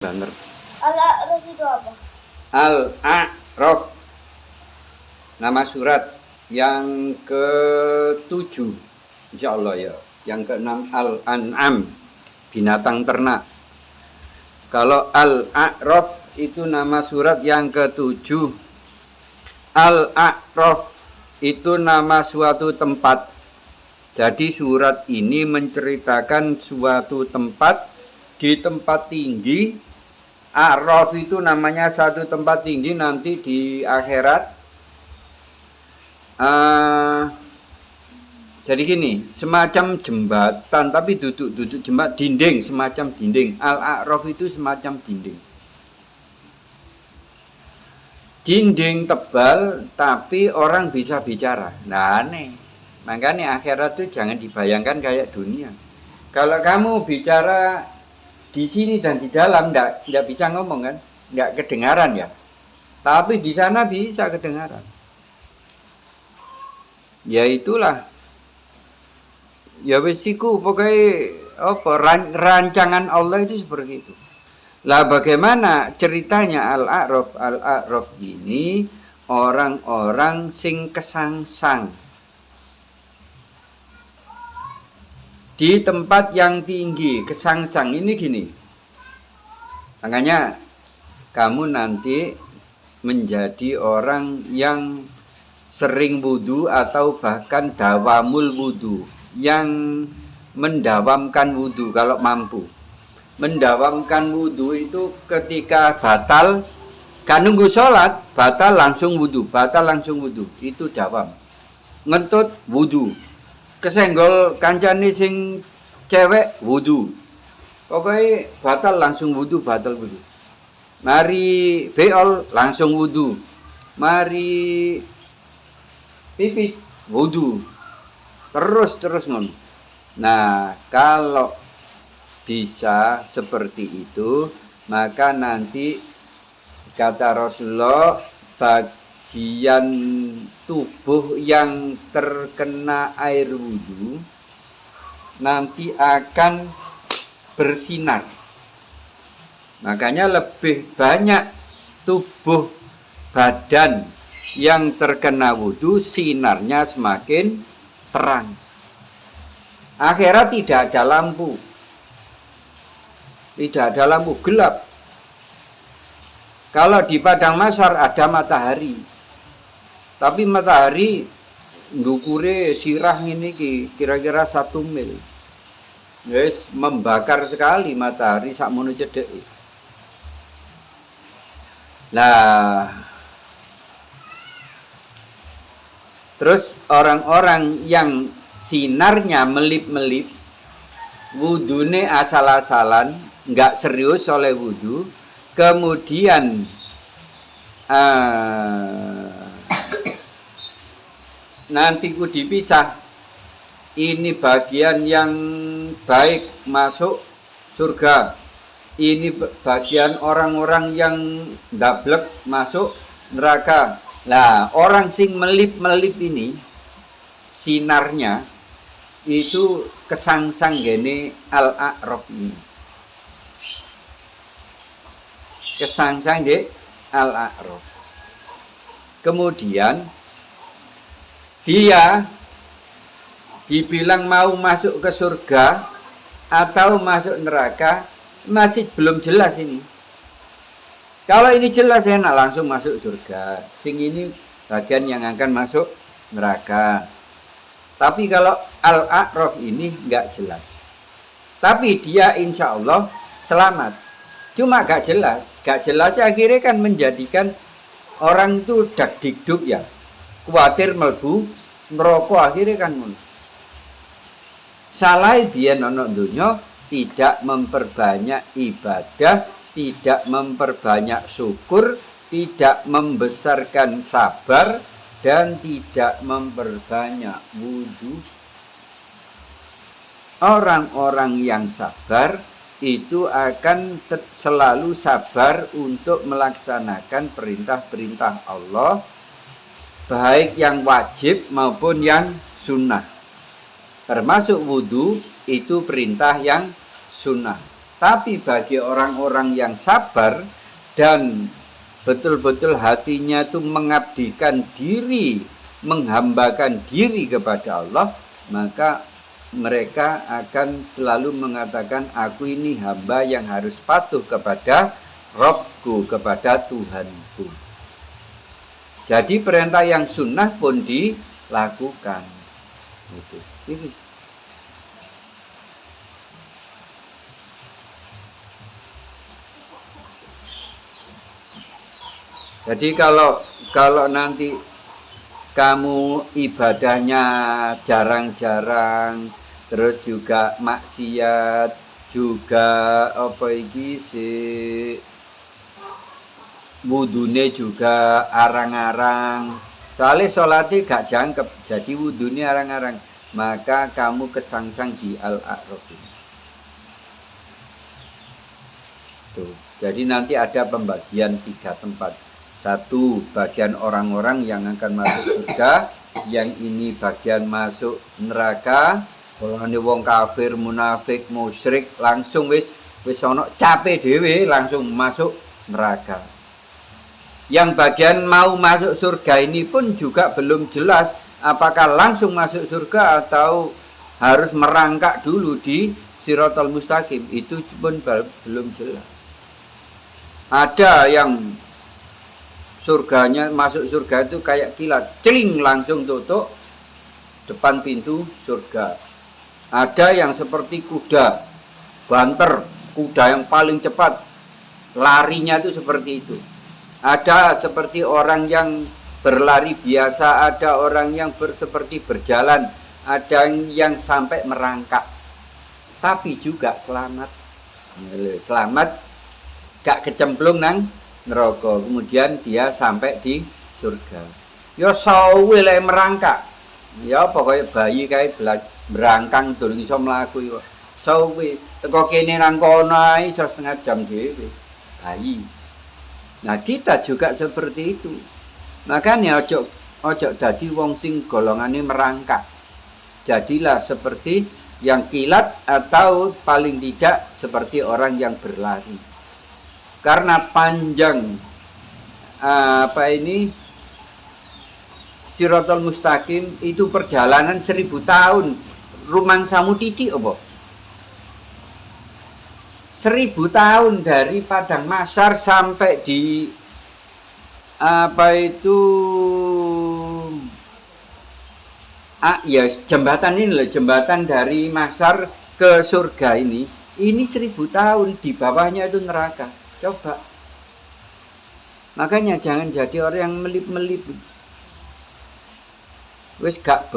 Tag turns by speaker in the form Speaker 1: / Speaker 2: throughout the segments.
Speaker 1: Banner.
Speaker 2: Al-A'raf itu apa?
Speaker 1: Al-A'raf, nama surat yang ke-7 insya Allah ya. Yang ke-6 Al-An'am, binatang ternak. Kalau Al-A'raf itu nama surat yang ke-7. Al-A'raf itu nama suatu tempat. Jadi surat ini menceritakan suatu tempat, di tempat tinggi. A'raf itu namanya satu tempat tinggi nanti di akhirat. Jadi gini, semacam jembatan, tapi duduk jembatan, dinding, semacam dinding. Al-A'raf itu semacam dinding. Dinding tebal, tapi orang bisa bicara. Nah, aneh. Makanya akhirat itu jangan dibayangkan kayak dunia. Kalau kamu bicara di sini dan di dalam enggak bisa ngomong kan, enggak kedengaran ya. Tapi di sana bisa kedengaran. Ya itulah. Ya wesiku pokoknya apa rancangan Allah itu seperti itu. Lah bagaimana ceritanya Al-A'raf? Al-A'raf ini orang-orang sing kesangsang di tempat yang tinggi. Kesangsang ini gini, makanya kamu nanti menjadi orang yang sering wudu atau bahkan dawamul wudu, yang mendawamkan wudu kalau mampu. Mendawamkan wudu itu ketika batal, kan nunggu sholat, batal langsung wudu, itu dawam. Ngentut wudu, kesenggol kancane sing cewek wudu, pokoknya batal langsung wudu, mari beol langsung wudu, mari pipis wudu, terus ngono. Nah kalau bisa seperti itu, maka nanti kata Rasulullah, bagian tubuh yang terkena air wudhu nanti akan bersinar. Makanya lebih banyak tubuh badan yang terkena wudhu, sinarnya semakin terang. Akhirat tidak ada lampu, gelap. Kalau di padang mahsyar ada matahari, tapi matahari ndukure sirah ini kira-kira 1 mil. Yes, membakar sekali matahari sakmono cedek. Lah terus orang-orang yang sinarnya melip-melip, wudune asal-asalan, nggak serius oleh wudhu, kemudian nanti ku dipisah, ini bagian yang baik masuk surga, ini bagian orang-orang yang dablek masuk neraka. Nah orang sing melip-melip ini sinarnya itu kesangsang gene Al-A'raf ini, kesangsang di Al-A'raf. Kemudian dia dibilang mau masuk ke surga atau masuk neraka masih belum jelas ini. Kalau ini jelas enak langsung masuk surga, sing ini bagian yang akan masuk neraka. Tapi kalau Al-A'raf ini nggak jelas, tapi dia insya Allah selamat. Cuma gak jelas akhirnya kan menjadikan orang itu dak-dikduk ya, kuatir melbu ngerokok, akhirnya kan ngono. Salah biyen ana donya tidak memperbanyak ibadah, tidak memperbanyak syukur, tidak membesarkan sabar, dan tidak memperbanyak wudhu. Orang-orang yang sabar itu akan selalu sabar untuk melaksanakan perintah-perintah Allah, baik yang wajib maupun yang sunnah. Termasuk wudhu itu perintah yang sunnah. Tapi bagi orang-orang yang sabar dan betul-betul hatinya itu mengabdikan diri, menghambakan diri kepada Allah, maka mereka akan selalu mengatakan, aku ini hamba yang harus patuh kepada Robku, kepada Tuhanku. Jadi perintah yang sunnah pun dilakukan. Gitu. Ini. Jadi kalau nanti kamu ibadahnya jarang-jarang, terus juga maksiat, juga apa iki sih, wudune juga arang-arang. Soalnya sholatnya gak jangkep, jadi wudune arang-arang. Maka kamu kesangsang di Al-A'raf ini. Tuh. Jadi nanti ada pembagian 3 tempat. 1 bagian orang-orang yang akan masuk surga, yang ini bagian masuk neraka. Kalau ini wong kafir, munafik, musyrik, langsung wis ono cape dhewe langsung masuk neraka. Yang bagian mau masuk surga ini pun juga belum jelas apakah langsung masuk surga atau harus merangkak dulu di Shiratal Mustaqim. Itu pun belum jelas. Ada yang surganya, masuk surga itu kayak kilat, celing langsung tutup depan pintu surga. Ada yang seperti kuda banter, kuda yang paling cepat, larinya itu seperti itu. Ada seperti orang yang berlari biasa, ada orang yang seperti berjalan, ada yang sampai merangkak, tapi juga selamat, gak kecemplung nang neraka, kemudian dia sampai di surga. Ya sawe le merangkak. Ya pokoknya bayi kae berangkang durung iso mlaku yo. Sawe teko kene nang kono iso setengah jam dhewe. Bayi. Nah, kita juga seperti itu. Makanya ojo dadi wong sing golongane merangkak. Jadilah seperti yang kilat atau paling tidak seperti orang yang berlari. Karena panjang Shiratal Mustaqim itu perjalanan 1000 tahun. Rumangsamu titik apa? 1000 tahun dari padang mahsyar sampai di ya jembatan ini loh, jembatan dari mahsyar ke surga ini 1000 tahun, di bawahnya itu neraka. Coba. Makanya jangan jadi orang yang melip-melip. Wis gak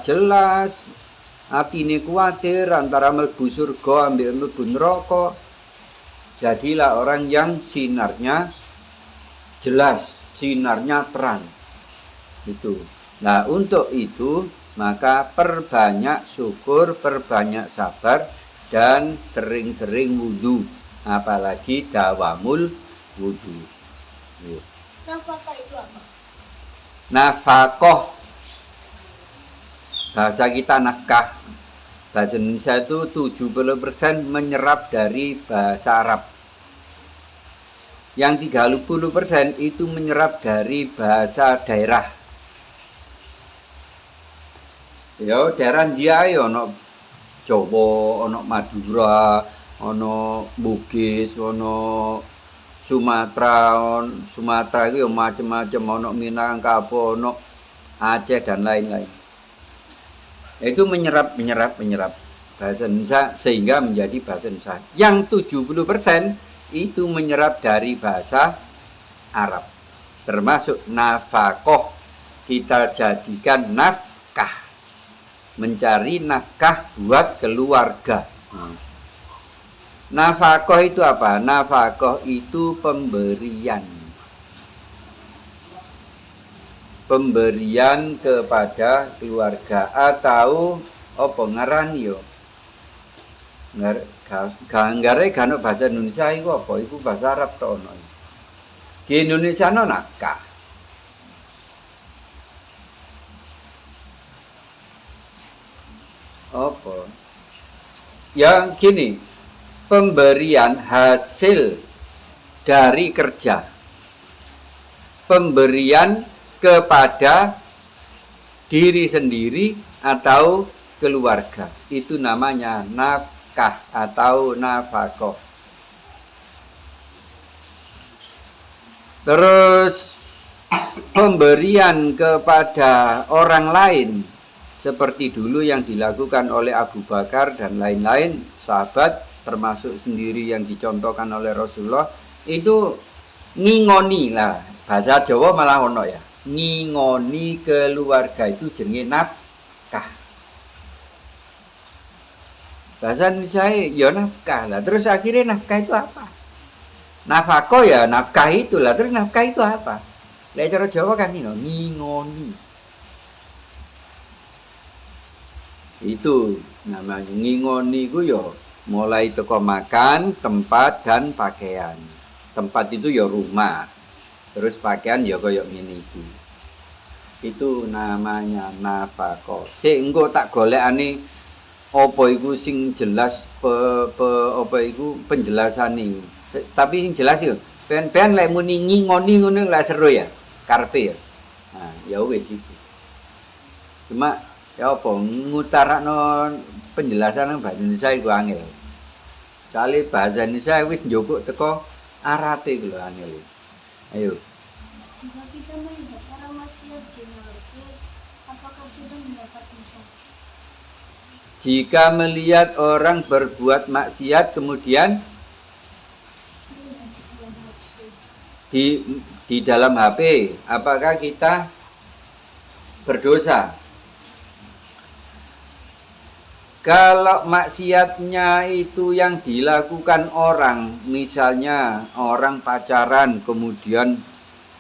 Speaker 1: jelas. Atine kuwatir antara mlebu surga ambil mlebu neraka. Jadilah orang yang sinarnya jelas, sinarnya terang. Itu. Nah, untuk itu maka perbanyak syukur, perbanyak sabar, dan sering-sering wudhu, apalagi dawamul wudhu.
Speaker 2: Nafkah itu apa?
Speaker 1: Nafkah, bahasa kita nafkah, bahasa Indonesia itu 70% menyerap dari bahasa Arab, yang 30% itu menyerap dari bahasa daerah. Ya daerah dia ya ono Jawa, ono Madura, ono Bugis, ono Sumatera. Sumatera itu ya macam-macam, ono Minangkabau, ono Aceh dan lain-lain. Itu menyerap bahasa Indonesia sehingga menjadi bahasa Indonesia. Yang 70% itu menyerap dari bahasa Arab. Termasuk nafkah, kita jadikan nafkah. Mencari nafkah buat keluarga. Nafkah itu apa? Nafkah itu pemberian. Pemberian kepada keluarga atau apa ngaran yo. Ganggare kan bahasa Indonesia iku apa? Iku bahasa Arab to ono. Di Indonesia no nafkah. Apa? yang gini, pemberian hasil dari kerja, pemberian kepada diri sendiri atau keluarga, itu namanya nafkah atau nafkah. Terus pemberian kepada orang lain seperti dulu yang dilakukan oleh Abu Bakar dan lain-lain sahabat, termasuk sendiri yang dicontohkan oleh Rasulullah, itu ngingoni lah, bahasa Jawa malah ono ya, ngingoni keluarga, itu jenenge nafkah. Bahasa Indonesia ya nafkah lah. Terus akhirnya nafkah itu apa? Nafkah ya nafkah itulah. Terus nafkah itu apa? Lek cara Jawa kan ini ngingoni. Itu namanya ngingoni ku ya mulai teko makan, tempat dan pakaian. Tempat itu ya rumah. Terus pakaian ya koyo ngene iki. Itu namanya nafkah. Sik engko tak golekane apa iku sing jelas apa iku penjelasane. Tapi sing jelas itu ben lek muni ngingoni ngono lek seru ya. Karpe ya. Nah, ya wis iku. Cuma ya apa ngutarakno penjelasan nang bahasa Indonesia iku angel. Soale bahasa Indonesia wis njupuk teko Arabe iku lho angel. Ayo.
Speaker 2: Jika kita melihat cara wasiat generasi, apakah kita mendapat dosa?
Speaker 1: Jika melihat orang berbuat maksiat kemudian di dalam HP, apakah kita berdosa? Kalau maksiatnya itu yang dilakukan orang, misalnya orang pacaran kemudian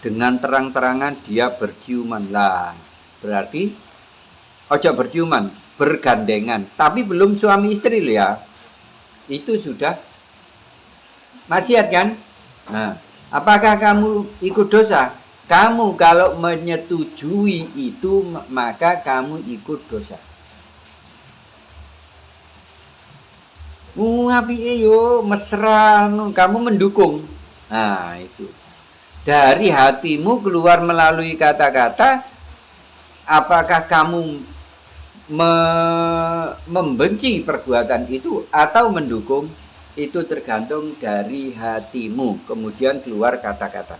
Speaker 1: dengan terang-terangan dia berciuman, lah berarti ojo berciuman, bergandengan, tapi belum suami istri loh ya, itu sudah maksiat kan? Nah, apakah kamu ikut dosa? Kamu kalau menyetujui itu maka kamu ikut dosa. Apike yo mesra, kamu mendukung. Nah, itu. Dari hatimu keluar melalui kata-kata, apakah kamu membenci perbuatan itu atau mendukung? Itu tergantung dari hatimu, kemudian keluar kata-kata.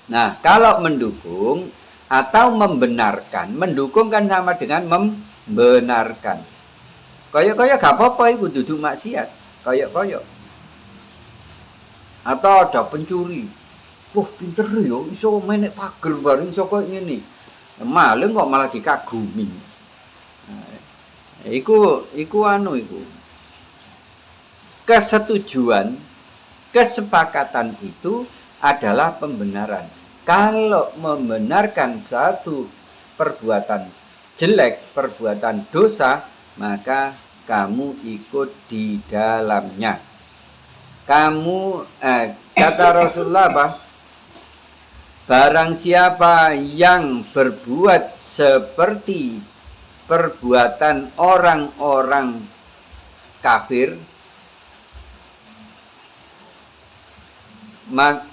Speaker 1: Nah, kalau mendukung atau membenarkan, mendukung kan sama dengan membenarkan. Koyok-koyok gak apa-apa itu duduk maksiat. Koyok-koyok. Atau ada pencuri. Wah, pinter yo, iso menek pager bareng iso koyo ngene. Maling kok malah dikagumi. Nah, iku anu iku. Kesetujuan, kesepakatan itu adalah pembenaran. Kalau membenarkan satu perbuatan jelek, perbuatan dosa, maka kamu ikut di dalamnya. Kata Rasulullah apa? Barang siapa yang berbuat seperti perbuatan orang-orang kafir,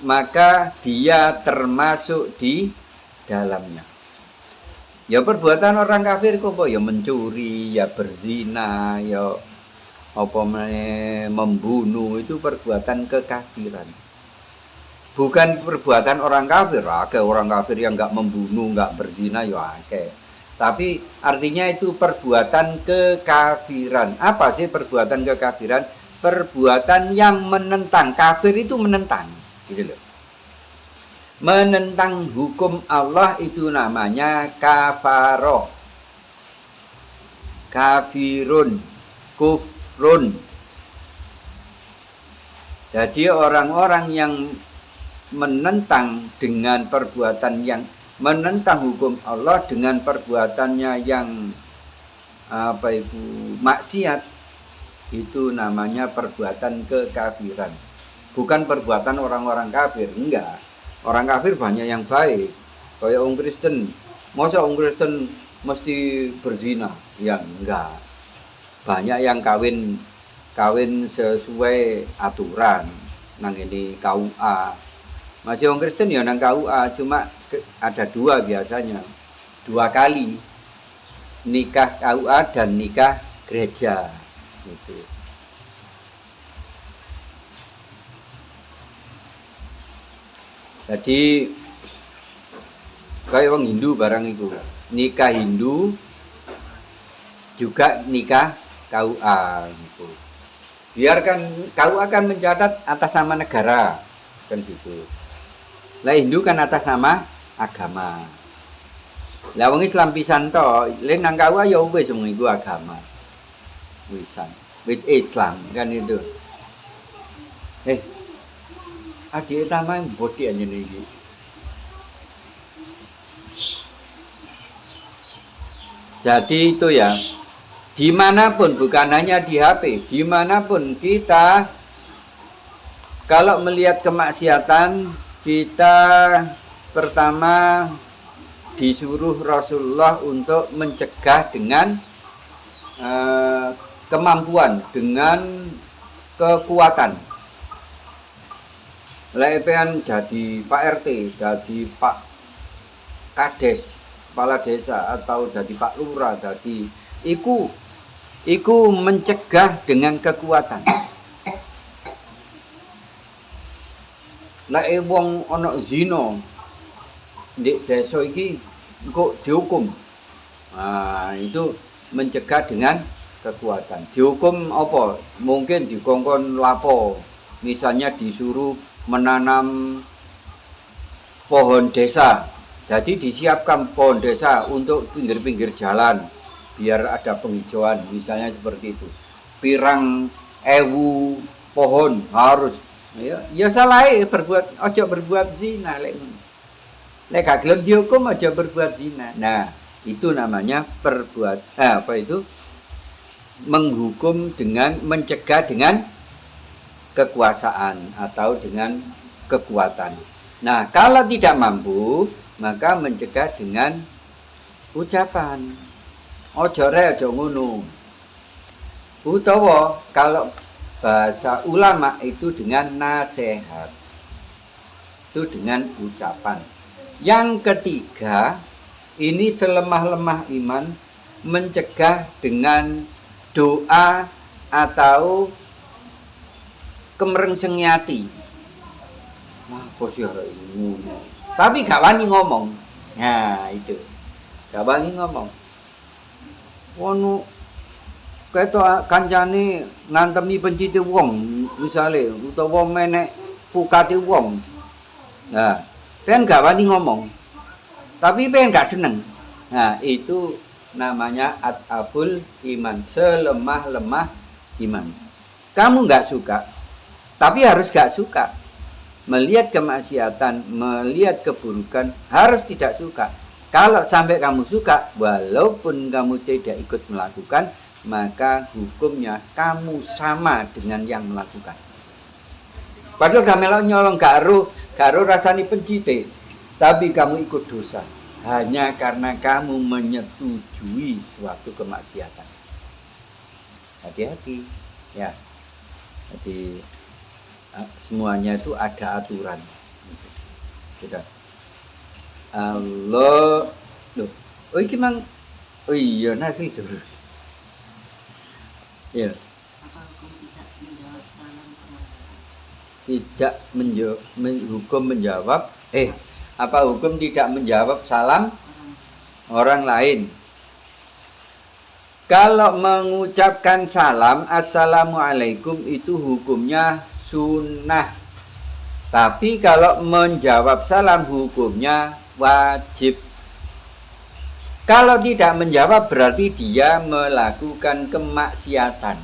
Speaker 1: maka dia termasuk di dalamnya. Ya perbuatan orang kafir kok ya mencuri, ya berzina, ya apa membunuh, itu perbuatan kekafiran. Bukan perbuatan orang kafir. Ada orang kafir yang enggak membunuh, enggak berzina ya akeh. Tapi artinya itu perbuatan kekafiran. Apa sih perbuatan kekafiran? Perbuatan yang menentang. Kafir itu menentang, gitu loh. Menentang hukum Allah itu namanya kafaroh. Kafirun, kufrun. Jadi orang-orang yang menentang dengan perbuatan yang menentang hukum Allah dengan perbuatannya yang maksiat, itu namanya perbuatan kekafiran. Bukan perbuatan orang-orang kafir, enggak. Orang kafir banyak yang baik. Kayak orang Kristen. Masa orang Kristen mesti berzina? Ya enggak. Banyak yang kawin kawin sesuai aturan nang ini KUA. Masih orang Kristen ya nang KUA, cuma ada dua biasanya, 2 kali nikah KUA dan nikah gereja gitu. Jadi kayak orang Hindu barang itu, nikah Hindu juga nikah KUA gitu. Biarkan KUA kan mencatat atas nama negara kan gitu. Lah Hindu kan atas nama agama. Lah wong Islam pisan to, le nang KUA ya wis wong iku agama. Wisan. Wis Islam kan itu. Adik utama yang bodi aja nih. Jadi itu ya, dimanapun bukan hanya di HP, dimanapun kita kalau melihat kemaksiatan, kita pertama disuruh Rasulullah untuk mencegah dengan kemampuan, dengan kekuatan. Lepean jadi Pak RT, jadi Pak Kades, kepala desa, atau jadi Pak Lurah, jadi iku mencegah dengan kekuatan. Lek wong ana zina di desa iki kok dihukum. Nah, itu mencegah dengan kekuatan. Dihukum apa? Mungkin dikongkon lapo. Misalnya disuruh menanam pohon desa. Jadi disiapkan pohon desa untuk pinggir-pinggir jalan biar ada penghijauan, misalnya seperti itu. Pirang ewu pohon harus ya salah berbuat, ojo berbuat zina lek gak gelem dihukum aja berbuat zina. Nah, itu namanya menghukum dengan mencegah dengan kekuasaan atau dengan kekuatan. Nah, kalau tidak mampu, maka mencegah dengan ucapan. Ojo re ojo ngono. Utawa kalau bahasa ulama itu dengan nasihat. Itu dengan ucapan. Yang ketiga, ini selemah-lemah iman, mencegah dengan doa atau kemerengseng hati. Wah, posisi ini. Tapi gak wani ngomong. Nah, itu. Gak wani ngomong. Wono ketok kancane ngantemi pencite wong, misale utawa menek pukate wong. Nah, pengen gak wani ngomong. Tapi pengen gak seneng. Nah, itu namanya at-abul iman, selemah-lemah iman. Kamu gak suka, tapi harus gak suka. Melihat kemaksiatan, melihat keburukan, harus tidak suka. Kalau sampai kamu suka, walaupun kamu tidak ikut melakukan, maka hukumnya kamu sama dengan yang melakukan. Padahal kamu nyolong karo rasani pencite, tapi kamu ikut dosa. Hanya karena kamu menyetujui suatu kemaksiatan. Hati-hati, ya. Jadi semuanya itu ada aturan. Sudah. Allah, loh. Oh iki mang, oh iya nasi terus. Ya. Tidak hukum menjawab. Apa hukum tidak menjawab salam orang lain? Kalau mengucapkan salam assalamualaikum itu hukumnya sunnah. Tapi kalau menjawab salam hukumnya wajib. Kalau tidak menjawab berarti dia melakukan kemaksiatan.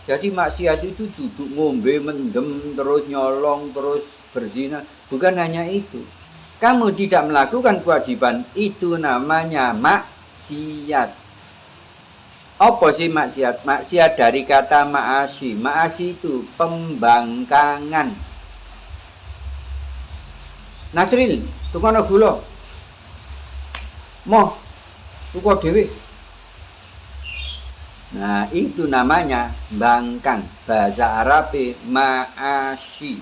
Speaker 1: Jadi maksiat itu duduk ngombe, mendem, terus nyolong, terus berzina. Bukan hanya itu. Kamu tidak melakukan kewajiban, itu namanya maksiat. Apa sih maksiat? Maksiat dari kata ma'asi. Ma'asi itu pembangkangan. Nasril, tukono gula. Moh, tuko dhewe. Nah, itu namanya bangkang. Bahasa Arab ma'asyi.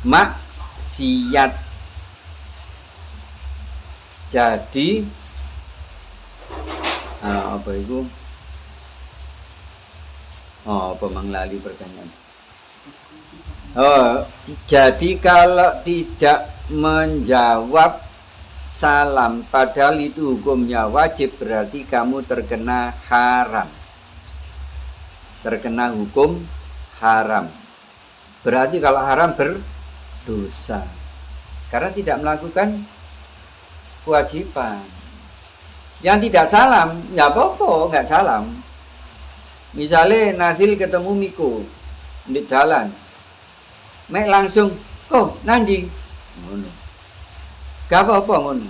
Speaker 1: Maksiat. Jadi apa itu? Apa menglali pertanyaan? Jadi kalau tidak menjawab salam padahal itu hukumnya wajib, berarti kamu terkena haram. Terkena hukum haram. Berarti kalau haram berdosa. Karena tidak melakukan kewajiban. Yang tidak salam, ya apa-apa, nggak salam. Misalnya Nasil ketemu Miko di jalan, mek langsung, oh nandi, ngono. Gak apa-apa ngono.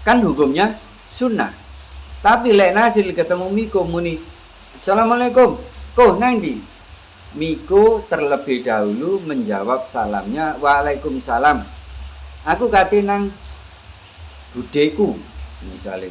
Speaker 1: Kan hukumnya sunnah. Tapi lek Nasil ketemu Miko muni, Assalamualaikum, kok nandi? Miko terlebih dahulu menjawab salamnya, Waalaikumsalam. Aku kate nang budeku, misalnya.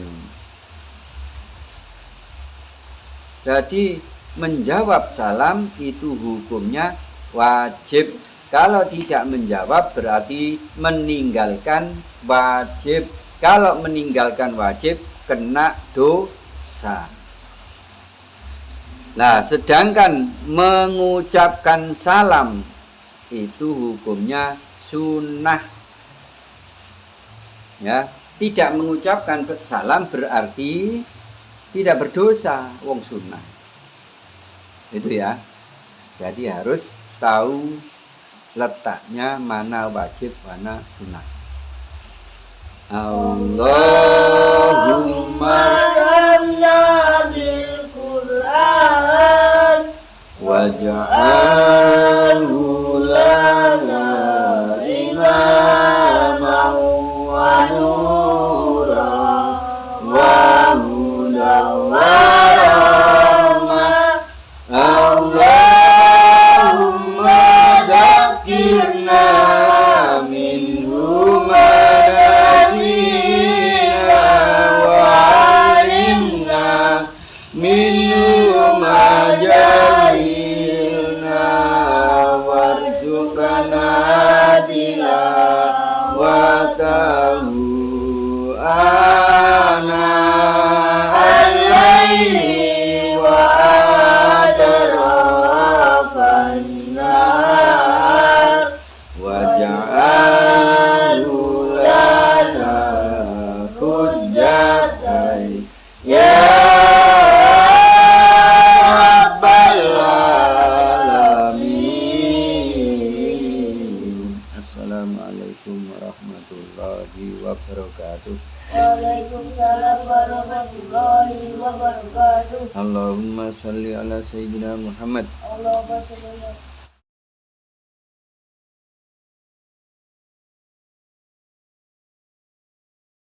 Speaker 1: Jadi menjawab salam itu hukumnya wajib. Kalau tidak menjawab berarti meninggalkan wajib. Kalau meninggalkan wajib kena dosa. Nah, sedangkan mengucapkan salam itu hukumnya sunnah. Ya, tidak mengucapkan salam berarti tidak berdosa, wong sunnah. Itu ya. Jadi harus tahu letaknya mana wajib, mana sunnah. Allahumma
Speaker 2: Allahumma bil Qur'an
Speaker 1: waj'alhu lana imaman wa nuran wa hudan wa rahmah. Allahumma dzakirna minhu ma nasina wa 'allimna minhu ma jahilna warzuqna tilawatahu ana al-laili wa atrafan nahar waj'alhu lana hujjatan ya rabbal alamin. Assalamualaikum warahmatullahi wabarakatuh.
Speaker 2: Waalaikumsalam warahmatullahi wabarakatuh.
Speaker 1: Allahumma sholli ala sayyidina Muhammad.
Speaker 2: Allahumma shalli ala